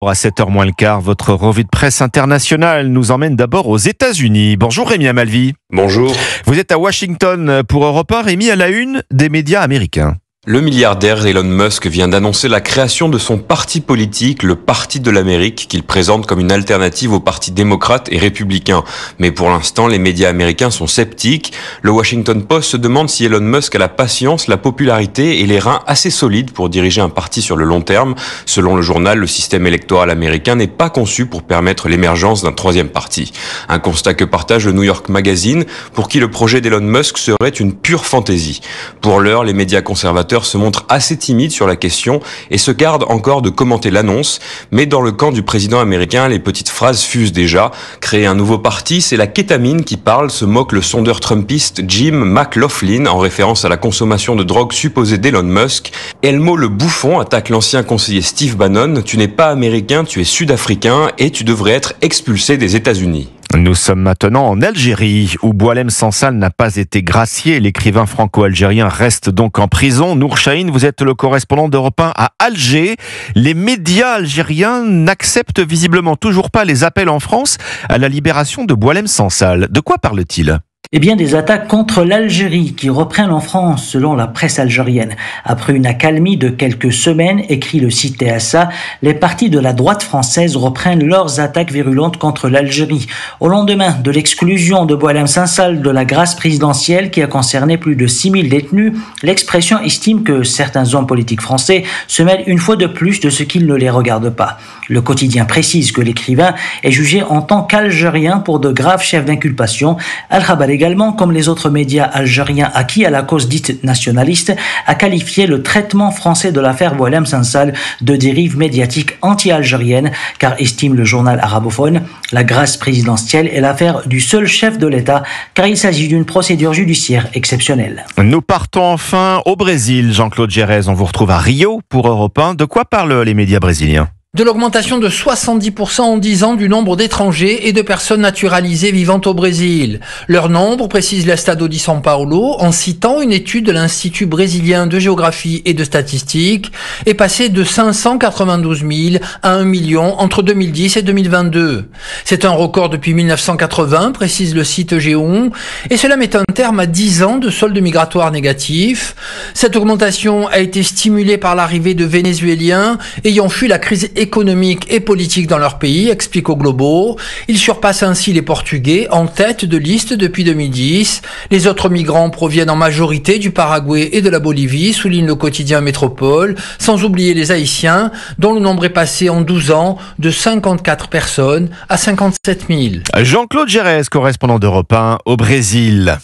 À 7h moins le quart, votre revue de presse internationale nous emmène d'abord aux États-Unis. Bonjour Rémi Amalvi. Bonjour. Vous êtes à Washington pour Europe 1, Rémi, à la une des médias américains. Le milliardaire Elon Musk vient d'annoncer la création de son parti politique, le Parti de l'Amérique, qu'il présente comme une alternative aux partis démocrates et républicains. Mais pour l'instant, les médias américains sont sceptiques. Le Washington Post se demande si Elon Musk a la patience, la popularité et les reins assez solides pour diriger un parti sur le long terme. Selon le journal, le système électoral américain n'est pas conçu pour permettre l'émergence d'un troisième parti. Un constat que partage le New York Magazine, pour qui le projet d'Elon Musk serait une pure fantaisie. Pour l'heure, les médias conservateurs se montrent assez timides sur la question et se gardent encore de commenter l'annonce. Mais dans le camp du président américain, les petites phrases fusent déjà. Créer un nouveau parti, c'est la kétamine qui parle, se moque le sondeur trumpiste Jim McLaughlin en référence à la consommation de drogue supposée d'Elon Musk. Elmo le bouffon attaque l'ancien conseiller Steve Bannon. Tu n'es pas américain, tu es sud-africain et tu devrais être expulsé des États-Unis. Nous sommes maintenant en Algérie, où Boualem Sansal n'a pas été gracié. L'écrivain franco-algérien reste donc en prison. Nour Chahine, vous êtes le correspondant d'Europe 1 à Alger. Les médias algériens n'acceptent visiblement toujours pas les appels en France à la libération de Boualem Sansal. De quoi parle-t-il ? Eh bien, des attaques contre l'Algérie qui reprennent en France, selon la presse algérienne. Après une accalmie de quelques semaines, écrit le site TSA, les partis de la droite française reprennent leurs attaques virulentes contre l'Algérie. Au lendemain de l'exclusion de Boualem Sansal de la grâce présidentielle qui a concerné plus de 6000 détenus, l'expression estime que certains hommes politiques français se mêlent une fois de plus de ce qu'ils ne les regarde pas. Le quotidien précise que l'écrivain est jugé en tant qu'Algérien pour de graves chefs d'inculpation. Al-Khabar également, comme les autres médias algériens acquis à la cause dite nationaliste, a qualifié le traitement français de l'affaire Boualem Sansal de dérive médiatique anti-algérienne, car estime le journal arabophone, la grâce présidentielle est l'affaire du seul chef de l'État, car il s'agit d'une procédure judiciaire exceptionnelle. Nous partons enfin au Brésil. Jean-Claude Gérez, on vous retrouve à Rio pour Europe 1. De quoi parlent les médias brésiliens ? De l'augmentation de 70% en 10 ans du nombre d'étrangers et de personnes naturalisées vivant au Brésil. Leur nombre, précise l'Estado de São Paulo, en citant une étude de l'Institut brésilien de géographie et de statistique, est passé de 592 000 à 1 million entre 2010 et 2022. C'est un record depuis 1980, précise le site Géon, et cela met un terme à 10 ans de solde migratoire négatif. Cette augmentation a été stimulée par l'arrivée de Vénézuéliens ayant fui la crise économique et politique dans leur pays, explique au Globo. Ils surpassent ainsi les Portugais en tête de liste depuis 2010. Les autres migrants proviennent en majorité du Paraguay et de la Bolivie, souligne le quotidien Métropole, sans oublier les Haïtiens, dont le nombre est passé en 12 ans de 54 personnes à 57 000. Jean-Claude Gérez, correspondant d'Europe 1 au Brésil.